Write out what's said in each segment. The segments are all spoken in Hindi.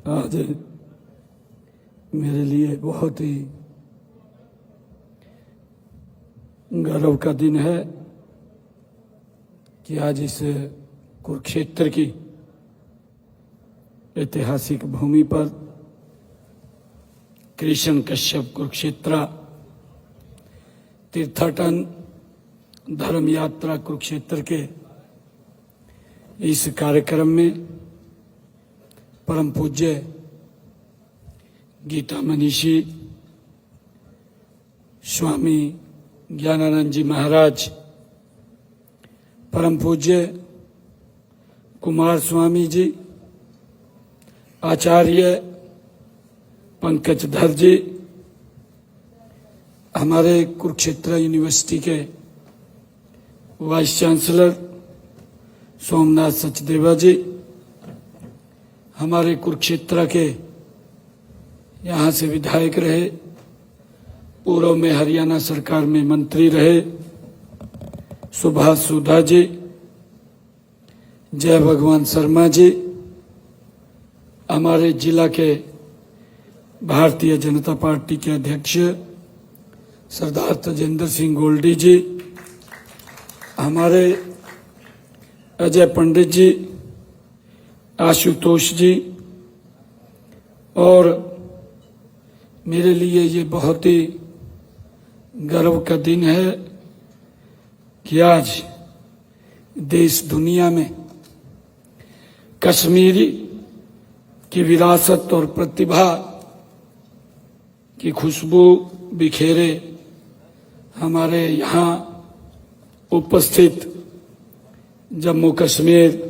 आज मेरे लिए बहुत ही गर्व का दिन है कि आज इस कुरुक्षेत्र की ऐतिहासिक भूमि पर कृष्ण कश्यप कुरुक्षेत्र तीर्थाटन धर्म यात्रा कुरुक्षेत्र के इस कार्यक्रम में परम पूज्य गीता मनीषी स्वामी ज्ञानानंद जी महाराज, परम पूज्य कुमार स्वामी जी, आचार्य पंकजधर जी, हमारे कुरुक्षेत्र यूनिवर्सिटी के वाइस चांसलर सोमनाथ सचदेवा जी, हमारे कुरुक्षेत्र के यहाँ से विधायक रहे, पूर्व में हरियाणा सरकार में मंत्री रहे सुभाष सुधा जी, जय भगवान शर्मा जी, हमारे जिला के भारतीय जनता पार्टी के अध्यक्ष सरदार तजेंद्र सिंह गोल्डी जी, हमारे अजय पंडित जी, आशुतोष जी, और मेरे लिए ये बहुत ही गर्व का दिन है कि आज देश दुनिया में कश्मीरी की विरासत और प्रतिभा की खुशबू बिखेरे हमारे यहाँ उपस्थित जम्मू कश्मीर,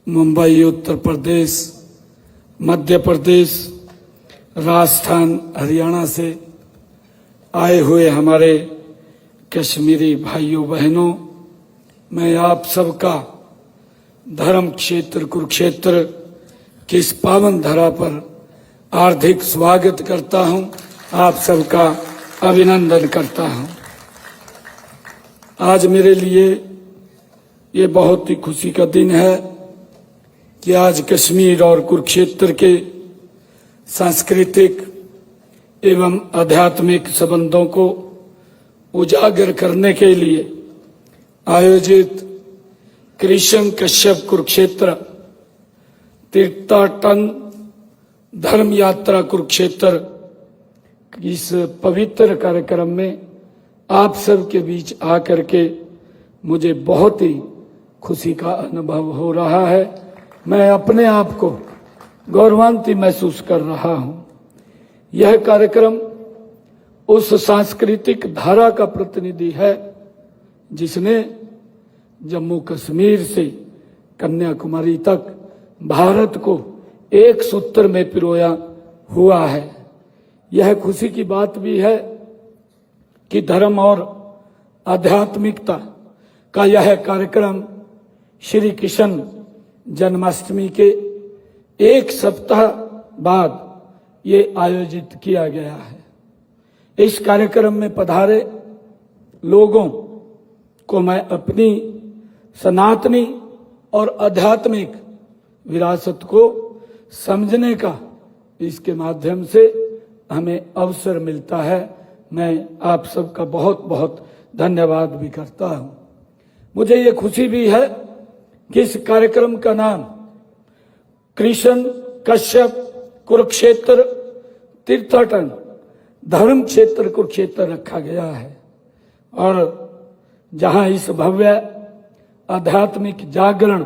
मुंबई, उत्तर प्रदेश, मध्य प्रदेश, राजस्थान, हरियाणा से आए हुए हमारे कश्मीरी भाइयों बहनों, मैं आप सबका धर्म क्षेत्र कुरुक्षेत्र की इस पावन धरा पर हार्दिक स्वागत करता हूं, आप सबका अभिनंदन करता हूं। आज मेरे लिए ये बहुत ही खुशी का दिन है कि आज कश्मीर और कुरुक्षेत्र के सांस्कृतिक एवं आध्यात्मिक संबंधों को उजागर करने के लिए आयोजित कृष्ण कश्यप कुरुक्षेत्र तीर्थाटन धर्म यात्रा कुरुक्षेत्र इस पवित्र कार्यक्रम में आप सब के बीच आकर के मुझे बहुत ही खुशी का अनुभव हो रहा है। मैं अपने आप को गौरवान्वित महसूस कर रहा हूं। यह कार्यक्रम उस सांस्कृतिक धारा का प्रतिनिधि है जिसने जम्मू कश्मीर से कन्याकुमारी तक भारत को एक सूत्र में पिरोया हुआ है। यह खुशी की बात भी है कि धर्म और आध्यात्मिकता का यह कार्यक्रम श्री कृष्ण जन्माष्टमी के एक सप्ताह बाद ये आयोजित किया गया है। इस कार्यक्रम में पधारे लोगों को मैं अपनी सनातनी और आध्यात्मिक विरासत को समझने का इसके माध्यम से हमें अवसर मिलता है। मैं आप सबका बहुत बहुत धन्यवाद भी करता हूं। मुझे ये खुशी भी है कि इस कार्यक्रम का नाम कृष्ण कश्यप कुरुक्षेत्र तीर्थाटन धर्म क्षेत्र कुरुक्षेत्र रखा गया है। और जहां इस भव्य आध्यात्मिक जागरण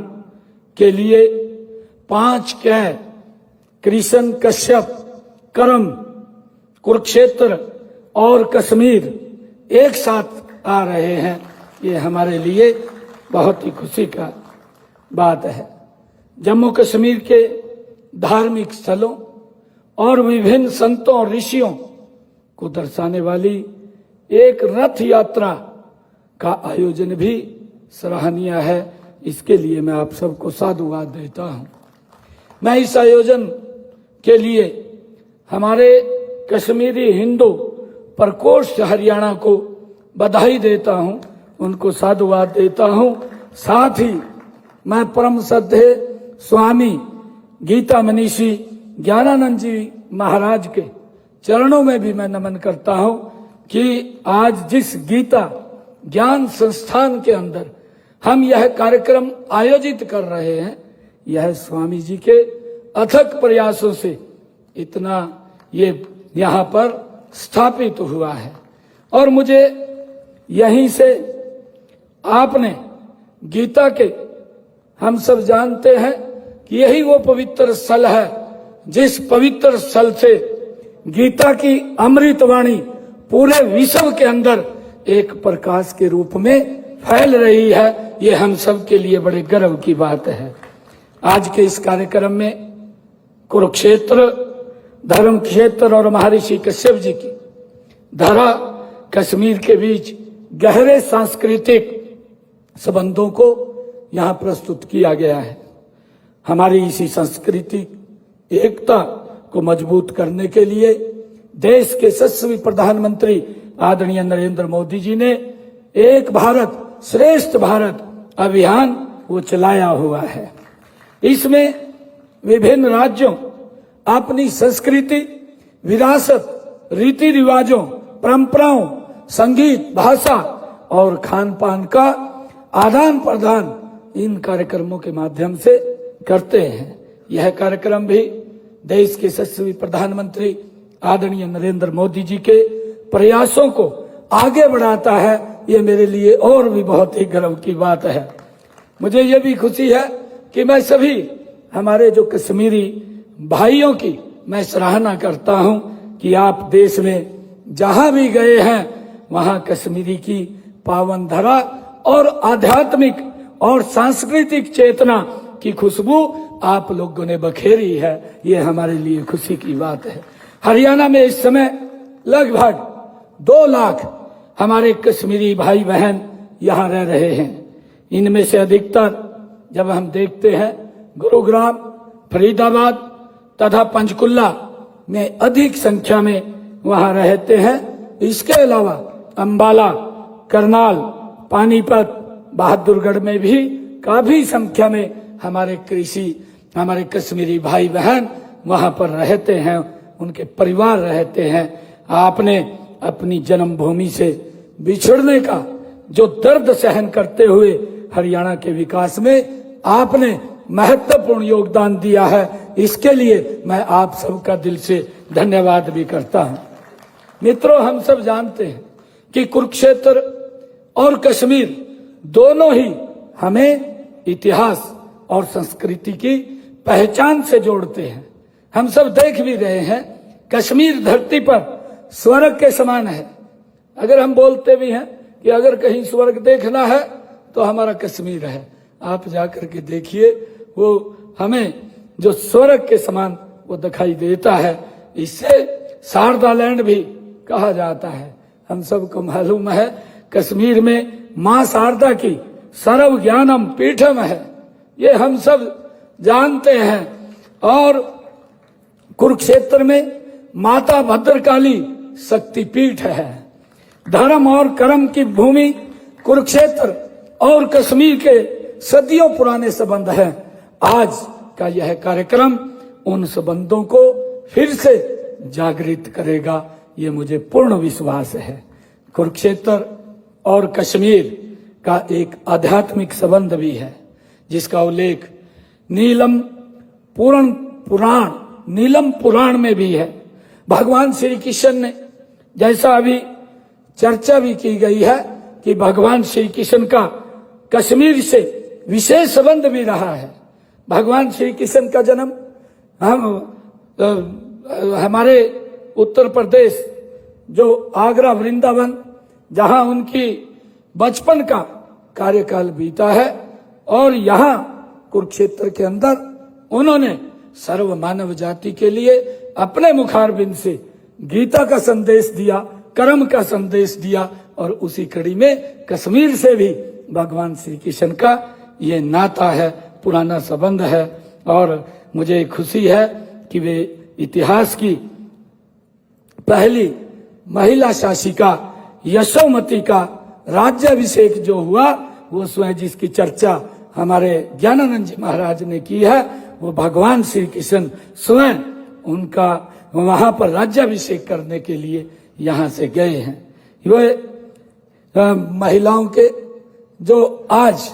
के लिए 5 कह कृष्ण कश्यप करम कुरुक्षेत्र और कश्मीर एक साथ आ रहे हैं, ये हमारे लिए बहुत ही खुशी का बात है। जम्मू कश्मीर के धार्मिक स्थलों और विभिन्न संतों और ऋषियों को दर्शाने वाली एक रथ यात्रा का आयोजन भी सराहनीय है। इसके लिए मैं आप सबको साधुवाद देता हूं। मैं इस आयोजन के लिए हमारे कश्मीरी हिंदू प्रकोष्ठ हरियाणा को बधाई देता हूं, उनको साधुवाद देता हूं। साथ ही मैं परम श्रद्धेय स्वामी गीता मनीषी ज्ञानानंद जी महाराज के चरणों में भी मैं नमन करता हूं कि आज जिस गीता ज्ञान संस्थान के अंदर हम यह कार्यक्रम आयोजित कर रहे हैं, यह स्वामी जी के अथक प्रयासों से इतना ये यहाँ पर स्थापित हुआ है। और मुझे यहीं से आपने गीता के, हम सब जानते हैं कि यही वो पवित्र स्थल है जिस पवित्र स्थल से गीता की अमृतवाणी पूरे विश्व के अंदर एक प्रकाश के रूप में फैल रही है। ये हम सब के लिए बड़े गर्व की बात है। आज के इस कार्यक्रम में कुरुक्षेत्र धर्म क्षेत्र और महर्षि कश्यप जी की धरा कश्मीर के बीच गहरे सांस्कृतिक संबंधों को यहाँ प्रस्तुत किया गया है। हमारी इसी सांस्कृतिक एकता को मजबूत करने के लिए देश के यशस्वी प्रधानमंत्री आदरणीय नरेंद्र मोदी जी ने एक भारत श्रेष्ठ भारत अभियान वो चलाया हुआ है। इसमें विभिन्न राज्यों अपनी संस्कृति, विरासत, रीति रिवाजों, परंपराओं, संगीत, भाषा और खान पान का आदान प्रदान इन कार्यक्रमों के माध्यम से करते हैं। यह कार्यक्रम भी देश के यशस्वी प्रधानमंत्री आदरणीय नरेंद्र मोदी जी के प्रयासों को आगे बढ़ाता है। ये मेरे लिए और भी बहुत ही गर्व की बात है। मुझे ये भी खुशी है कि मैं सभी हमारे जो कश्मीरी भाइयों की मैं सराहना करता हूं कि आप देश में जहां भी गए हैं वहां कश्मीरी की पावन धरा और आध्यात्मिक और सांस्कृतिक चेतना की खुशबू आप लोगों ने बखेरी है। ये हमारे लिए खुशी की बात है। हरियाणा में इस समय लगभग 2 लाख हमारे कश्मीरी भाई बहन यहाँ रह रहे हैं। इनमें से अधिकतर जब हम देखते हैं गुरुग्राम, फरीदाबाद तथा पंचकुला में अधिक संख्या में वहाँ रहते हैं। इसके अलावा अंबाला, करनाल, पानीपत, बहादुरगढ़ में भी काफी संख्या में हमारे कश्मीरी भाई बहन वहाँ पर रहते हैं, उनके परिवार रहते हैं। आपने अपनी जन्मभूमि से बिछड़ने का जो दर्द सहन करते हुए हरियाणा के विकास में आपने महत्वपूर्ण योगदान दिया है, इसके लिए मैं आप सबका दिल से धन्यवाद भी करता हूं। मित्रों, हम सब जानते हैं कि कुरुक्षेत्र और कश्मीर दोनों ही हमें इतिहास और संस्कृति की पहचान से जोड़ते हैं। हम सब देख भी रहे हैं कश्मीर धरती पर स्वर्ग के समान है। अगर हम बोलते भी हैं कि अगर कहीं स्वर्ग देखना है तो हमारा कश्मीर है। आप जाकर के देखिए, वो हमें जो स्वर्ग के समान वो दिखाई देता है। इससे शारदा लैंड भी कहा जाता है। हम सबको मालूम है कश्मीर में मां शारदा की सर्व ज्ञानम पीठम है, ये हम सब जानते हैं। और कुरुक्षेत्र में माता भद्रकाली शक्तिपीठ है। धर्म और कर्म की भूमि कुरुक्षेत्र और कश्मीर के सदियों पुराने संबंध हैं। आज का यह कार्यक्रम उन संबंधों को फिर से जागृत करेगा, ये मुझे पूर्ण विश्वास है। कुरुक्षेत्र और कश्मीर का एक आध्यात्मिक संबंध भी है, जिसका उल्लेख नीलम पुराण में भी है। भगवान श्री कृष्ण ने, जैसा अभी चर्चा भी की गई है कि भगवान श्री कृष्ण का कश्मीर से विशेष संबंध भी रहा है। भगवान श्री कृष्ण का जन्म हमारे उत्तर प्रदेश जो आगरा वृंदावन, जहां उनकी बचपन का कार्यकाल बीता है, और यहाँ कुरुक्षेत्र के अंदर उन्होंने सर्व मानव जाति के लिए अपने मुखारबिंद से गीता का संदेश दिया, कर्म का संदेश दिया। और उसी कड़ी में कश्मीर से भी भगवान श्री कृष्ण का ये नाता है, पुराना संबंध है। और मुझे खुशी है कि वे इतिहास की पहली महिला शासिका यशोमती का राज्याभिषेक जो हुआ, वो स्वयं जिसकी चर्चा हमारे ज्ञानानंद जी महाराज ने की है, वो भगवान श्री कृष्ण स्वयं उनका वहां पर राज्याभिषेक करने के लिए यहाँ से गए हैं। वे महिलाओं के जो आज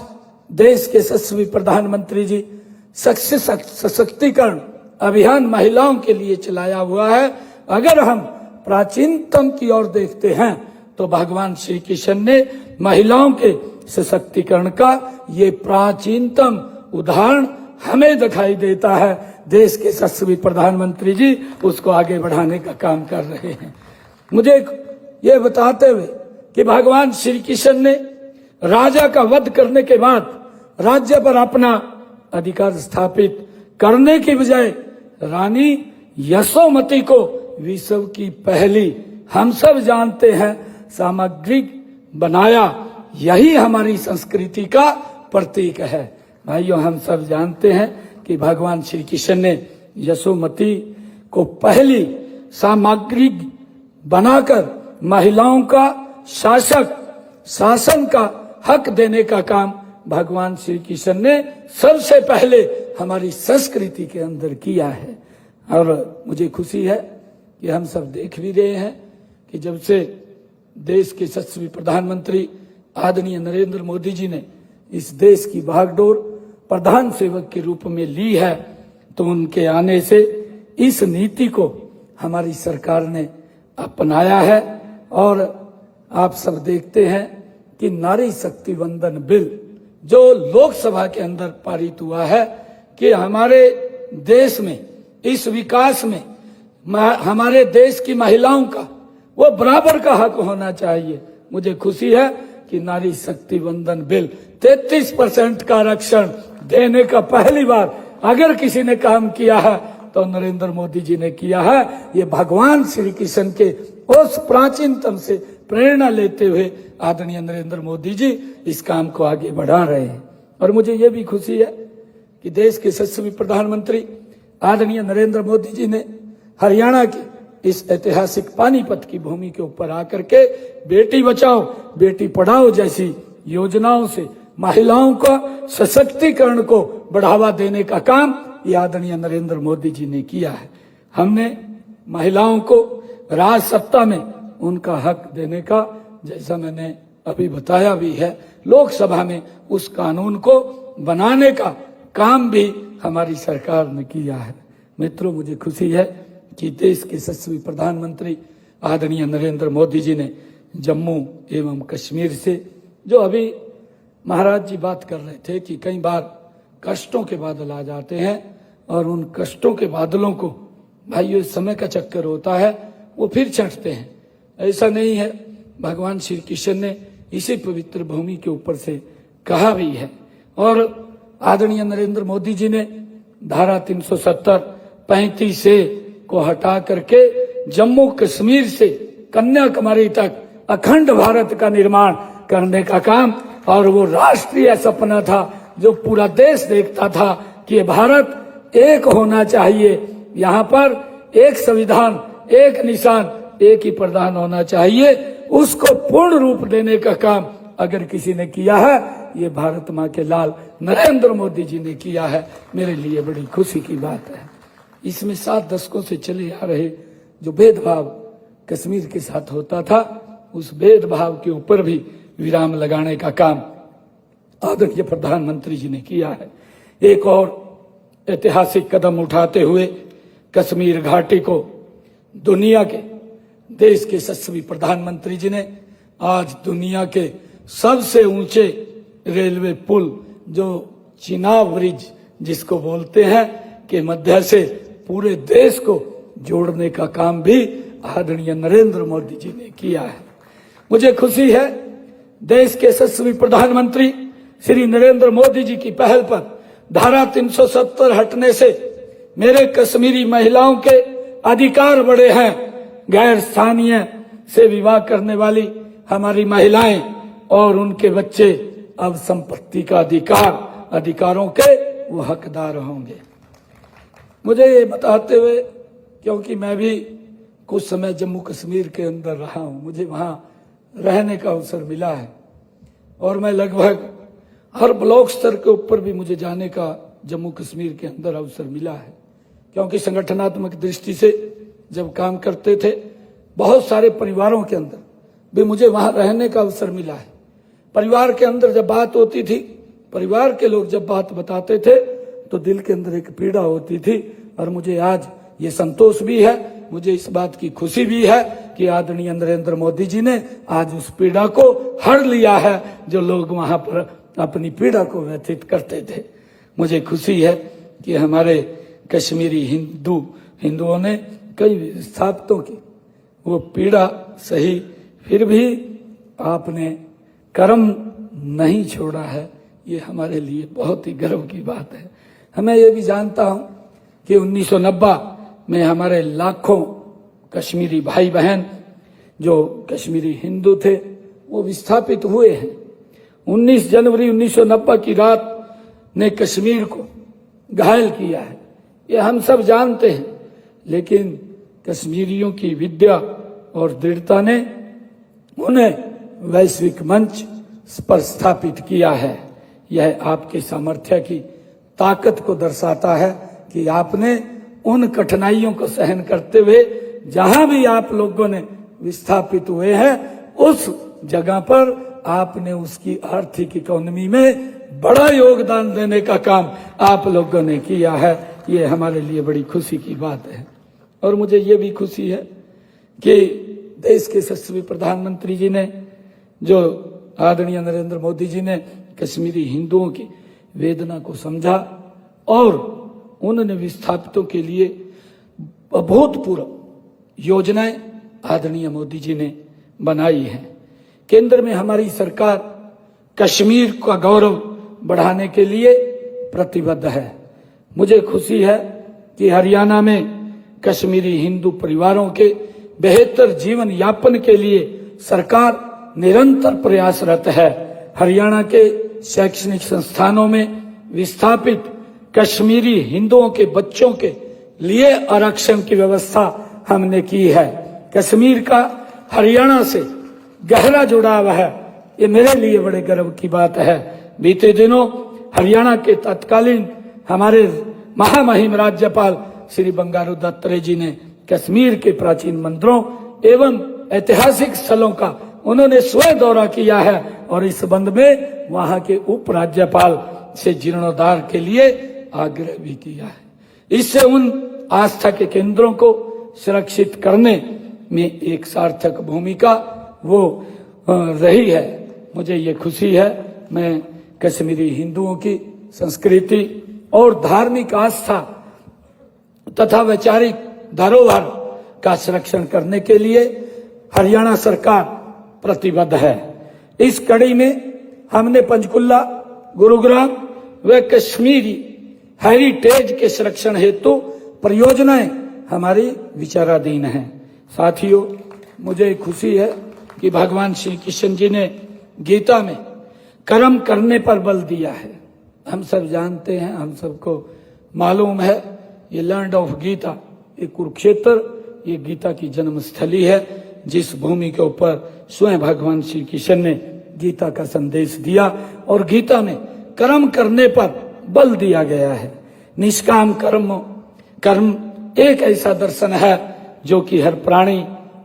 देश के यशस्वी प्रधानमंत्री जी सशक्तिकरण अभियान महिलाओं के लिए चलाया हुआ है, अगर हम प्राचीनतम की ओर देखते हैं तो भगवान श्री कृष्ण ने महिलाओं के सशक्तिकरण का ये प्राचीनतम उदाहरण हमें दिखाई देता है। देश के यशस्वी प्रधानमंत्री जी उसको आगे बढ़ाने का काम कर रहे हैं। मुझे ये बताते हुए कि भगवान श्री कृष्ण ने राजा का वध करने के बाद राज्य पर अपना अधिकार स्थापित करने की बजाय रानी यशोमती को विश्व की पहली, हम सब जानते हैं, सामग्रिक बनाया। यही हमारी संस्कृति का प्रतीक है। भाइयों, हम सब जानते हैं कि भगवान श्री कृष्ण ने यशोमती को पहली सामग्रिक बनाकर महिलाओं का शासन का हक देने का काम भगवान श्री कृष्ण ने सबसे पहले हमारी संस्कृति के अंदर किया है। और मुझे खुशी है कि हम सब देख भी रहे हैं कि जब से देश के यशस्वी प्रधानमंत्री आदरणीय नरेंद्र मोदी जी ने इस देश की बागडोर प्रधान सेवक के रूप में ली है, तो उनके आने से इस नीति को हमारी सरकार ने अपनाया है। और आप सब देखते हैं कि नारी शक्ति वंदन बिल जो लोकसभा के अंदर पारित हुआ है कि हमारे देश में इस विकास में हमारे देश की महिलाओं का वो बराबर का हक होना चाहिए। मुझे खुशी है कि नारी शक्ति वंदन बिल 33% का आरक्षण देने का पहली बार अगर किसी ने काम किया है तो नरेंद्र मोदी जी ने किया है। ये भगवान श्री कृष्ण के उस प्राचीनतम से प्रेरणा लेते हुए आदरणीय नरेंद्र मोदी जी इस काम को आगे बढ़ा रहे हैं। और मुझे ये भी खुशी है कि देश के यशस्वी प्रधानमंत्री आदरणीय नरेंद्र मोदी जी ने हरियाणा के इस ऐतिहासिक पानीपत की भूमि के ऊपर आकर के बेटी बचाओ बेटी पढ़ाओ जैसी योजनाओं से महिलाओं का सशक्तिकरण को बढ़ावा देने का काम ये आदरणीय नरेंद्र मोदी जी ने किया है। हमने महिलाओं को राज सत्ता में उनका हक देने का, जैसा मैंने अभी बताया भी है, लोकसभा में उस कानून को बनाने का काम भी हमारी सरकार ने किया है। मित्रों, मुझे खुशी है कि देश के यशस्वी प्रधानमंत्री आदरणीय नरेंद्र मोदी जी ने जम्मू एवं कश्मीर से, जो अभी महाराज जी बात कर रहे थे कि कई बार कष्टों के बादल आ जाते हैं और उन कष्टों के बादलों को भाइयों समय का चक्कर होता है, वो फिर छंटते हैं। ऐसा नहीं है, भगवान श्री कृष्ण ने इसी पवित्र भूमि के ऊपर से कहा भी है। और आदरणीय नरेंद्र मोदी जी ने धारा 370, 35 ए को हटा करके जम्मू कश्मीर से कन्याकुमारी तक अखंड भारत का निर्माण करने का काम, और वो राष्ट्रीय सपना था जो पूरा देश देखता था कि भारत एक होना चाहिए, यहाँ पर एक संविधान, एक निशान, एक ही प्रधान होना चाहिए, उसको पूर्ण रूप देने का काम अगर किसी ने किया है ये भारत माँ के लाल नरेंद्र मोदी जी ने किया है। मेरे लिए बड़ी खुशी की बात है। इसमें 7 दशकों से चले आ रहे जो भेदभाव कश्मीर के साथ होता था, उस भेदभाव के ऊपर भी विराम लगाने का काम आदरणीय प्रधानमंत्री जी ने किया है। एक और ऐतिहासिक कदम उठाते हुए कश्मीर घाटी को दुनिया के देश के यशस्वी प्रधानमंत्री जी ने आज दुनिया के सबसे ऊंचे रेलवे पुल जो चिनाब ब्रिज जिसको बोलते हैं के मध्य से पूरे देश को जोड़ने का काम भी आदरणीय नरेंद्र मोदी जी ने किया है। मुझे खुशी है देश के यशस्वी प्रधानमंत्री श्री नरेंद्र मोदी जी की पहल पर धारा 370 हटने से मेरे कश्मीरी महिलाओं के अधिकार बढ़े हैं। गैर स्थानीय से विवाह करने वाली हमारी महिलाएं और उनके बच्चे अब संपत्ति का अधिकारों के वो हकदार होंगे। मुझे ये बताते हुए, क्योंकि मैं भी कुछ समय जम्मू कश्मीर के अंदर रहा हूं, मुझे वहां रहने का अवसर मिला है और मैं लगभग हर ब्लॉक स्तर के ऊपर भी मुझे जाने का जम्मू कश्मीर के अंदर अवसर मिला है, क्योंकि संगठनात्मक दृष्टि से जब काम करते थे, बहुत सारे परिवारों के अंदर भी मुझे वहां रहने का अवसर मिला है। परिवार के अंदर जब बात होती थी, परिवार के लोग जब बात बताते थे तो दिल के अंदर एक पीड़ा होती थी। और मुझे आज ये संतोष भी है, मुझे इस बात की खुशी भी है कि आदरणीय नरेंद्र मोदी जी ने आज उस पीड़ा को हर लिया है जो लोग वहां पर अपनी पीड़ा को व्यतीत करते थे। मुझे खुशी है कि हमारे कश्मीरी हिंदुओं ने कई विस्थापितों की वो पीड़ा सही, फिर भी आपने कर्म नहीं छोड़ा है। ये हमारे लिए बहुत ही गर्व की बात है। हमें ये भी जानता हूं कि 1990 में हमारे लाखों कश्मीरी भाई बहन जो कश्मीरी हिंदू थे वो विस्थापित हुए हैं। 19 जनवरी 1990 की रात ने कश्मीर को घायल किया है, ये हम सब जानते हैं। लेकिन कश्मीरियों की विद्या और दृढ़ता ने उन्हें वैश्विक मंच पर स्थापित किया है। यह आपके सामर्थ्य की ताकत को दर्शाता है कि आपने उन कठिनाइयों को सहन करते हुए जहां भी आप लोगों ने विस्थापित हुए हैं उस जगह पर आपने उसकी आर्थिक इकोनॉमी में बड़ा योगदान देने का काम आप लोगों ने किया है। ये हमारे लिए बड़ी खुशी की बात है। और मुझे ये भी खुशी है कि देश के यशस्वी प्रधानमंत्री जी ने, जो आदरणीय नरेंद्र मोदी जी ने कश्मीरी हिंदुओं की वेदना को समझा और उन्होंने विस्थापितों के लिए अभूतपूर्व योजनाएं आदरणीय मोदी जी ने बनाई हैं। केंद्र में हमारी सरकार कश्मीर का गौरव बढ़ाने के लिए प्रतिबद्ध है। मुझे खुशी है कि हरियाणा में कश्मीरी हिंदू परिवारों के बेहतर जीवन यापन के लिए सरकार निरंतर प्रयासरत है। हरियाणा के शैक्षणिक संस्थानों में विस्थापित कश्मीरी हिंदुओं के बच्चों के लिए आरक्षण की व्यवस्था हमने की है। कश्मीर का हरियाणा से गहरा जुड़ाव है, ये मेरे लिए बड़े गर्व की बात है। बीते दिनों हरियाणा के तत्कालीन हमारे महामहिम राज्यपाल श्री बंडारू दत्तात्रेय जी ने कश्मीर के प्राचीन मंदिरों एवं ऐतिहासिक स्थलों का उन्होंने स्वयं दौरा किया है और इस संबंध में वहां के उप राज्यपाल से जीर्णोद्धार के लिए आग्रह भी किया है। इससे उन आस्था के केंद्रों को सुरक्षित करने में एक सार्थक भूमिका वो रही है। मुझे ये खुशी है, मैं कश्मीरी हिंदुओं की संस्कृति और धार्मिक आस्था तथा वैचारिक धरोहर का संरक्षण करने के लिए हरियाणा सरकार प्रतिबद्ध है। इस कड़ी में हमने पंचकुला, गुरुग्राम व कश्मीरी हेरिटेज के संरक्षण हेतु परियोजनाएं हमारी विचाराधीन हैं। साथियों, मुझे खुशी है कि भगवान श्री कृष्ण जी ने गीता में कर्म करने पर बल दिया है। हम सब जानते हैं, हम सबको मालूम है, ये लैंड ऑफ गीता, ये कुरुक्षेत्र, ये गीता की जन्मस्थली है, जिस भूमि के ऊपर स्वयं भगवान श्री कृष्ण ने गीता का संदेश दिया और गीता में कर्म करने पर बल दिया गया है। निष्काम कर्म एक ऐसा दर्शन है जो कि हर प्राणी,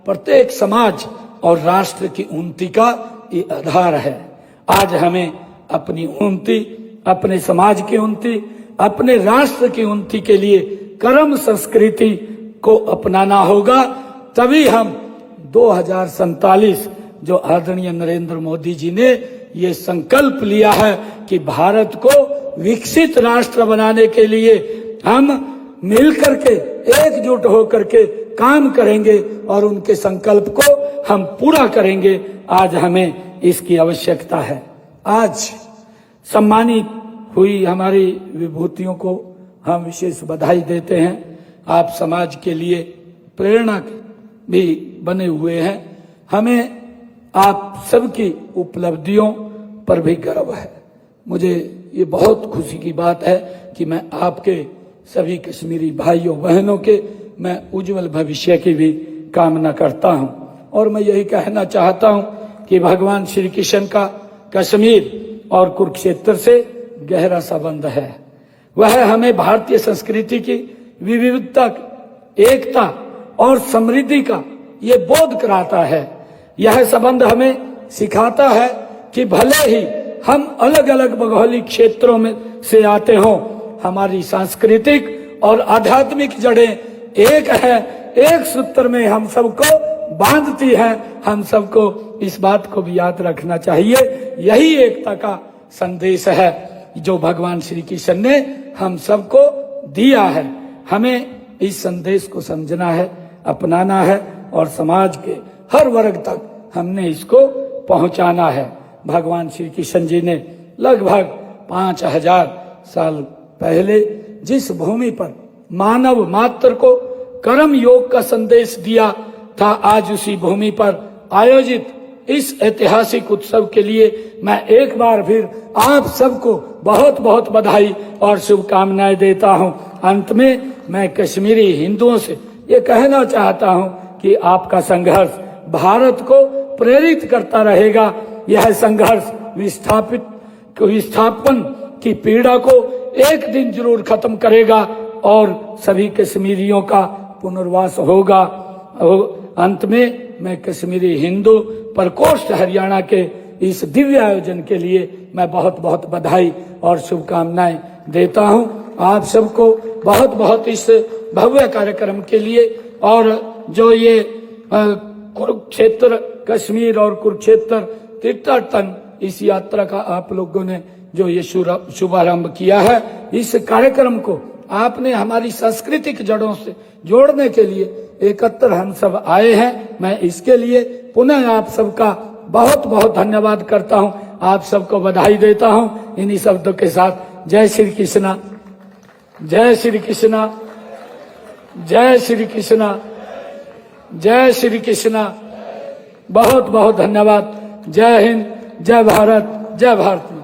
प्रत्येक समाज और राष्ट्र की उन्नति का ये आधार है। आज हमें अपनी उन्नति, अपने समाज की उन्नति, अपने राष्ट्र की उन्नति के लिए कर्म संस्कृति को अपनाना होगा। तभी हम 2047 जो आदरणीय नरेंद्र मोदी जी ने ये संकल्प लिया है कि भारत को विकसित राष्ट्र बनाने के लिए हम मिलकर के एकजुट होकर के काम करेंगे और उनके संकल्प को हम पूरा करेंगे। आज हमें इसकी आवश्यकता है। आज सम्मानित हुई हमारी विभूतियों को हम विशेष बधाई देते हैं। आप समाज के लिए प्रेरणा भी बने हुए हैं। हमें आप सबकी उपलब्धियों पर भी गर्व है। मुझे ये बहुत खुशी की बात है कि मैं आपके सभी कश्मीरी भाइयों बहनों के मैं उज्जवल भविष्य की भी कामना करता हूं। और मैं यही कहना चाहता हूं कि भगवान श्री कृष्ण का कश्मीर और कुरुक्षेत्र से गहरा संबंध है। वह हमें भारतीय संस्कृति की विविधता, एकता और समृद्धि का ये बोध कराता है। यह संबंध हमें सिखाता है कि भले ही हम अलग अलग भौगोलिक क्षेत्रों में से आते हों, हमारी सांस्कृतिक और आध्यात्मिक जड़ें एक है, एक सूत्र में हम सबको बांधती है। हम सबको इस बात को भी याद रखना चाहिए। यही एकता का संदेश है जो भगवान श्री कृष्ण ने हम सबको दिया है। हमें इस संदेश को समझना है, अपनाना है और समाज के हर वर्ग तक हमने इसको पहुंचाना है। भगवान श्री कृष्ण जी ने लगभग 5000 साल पहले जिस भूमि पर मानव मात्र को कर्म योग का संदेश दिया था, आज उसी भूमि पर आयोजित इस ऐतिहासिक उत्सव के लिए मैं एक बार फिर आप सबको बहुत बहुत बधाई और शुभकामनाएं देता हूं। अंत में मैं कश्मीरी हिंदुओं से ये कहना चाहता हूं कि आपका संघर्ष भारत को प्रेरित करता रहेगा। यह संघर्ष विस्थापन की पीड़ा को एक दिन जरूर खत्म करेगा और सभी कश्मीरियों का पुनर्वास होगा। अंत में मैं कश्मीरी हिंदू प्रकोष्ठ हरियाणा के इस दिव्य आयोजन के लिए मैं बहुत बहुत बधाई और शुभकामनाएं देता हूं। आप सबको बहुत बहुत इस भव्य कार्यक्रम के लिए, और जो ये कुरुक्षेत्र कश्मीर और कुरुक्षेत्र तीर्थाटन इस यात्रा का आप लोगों ने जो ये शुभारंभ किया है, इस कार्यक्रम को आपने हमारी सांस्कृतिक जड़ों से जोड़ने के लिए एकत्र हम सब आए हैं। मैं इसके लिए पुनः आप सबका बहुत बहुत धन्यवाद करता हूं, आप सबको बधाई देता हूं। इन्हीं शब्दों के साथ जय श्री कृष्णा, जय श्री कृष्णा, जय श्री कृष्णा, जय श्री कृष्णा। बहुत बहुत धन्यवाद। जय हिंद, जय भारत, जय भारत।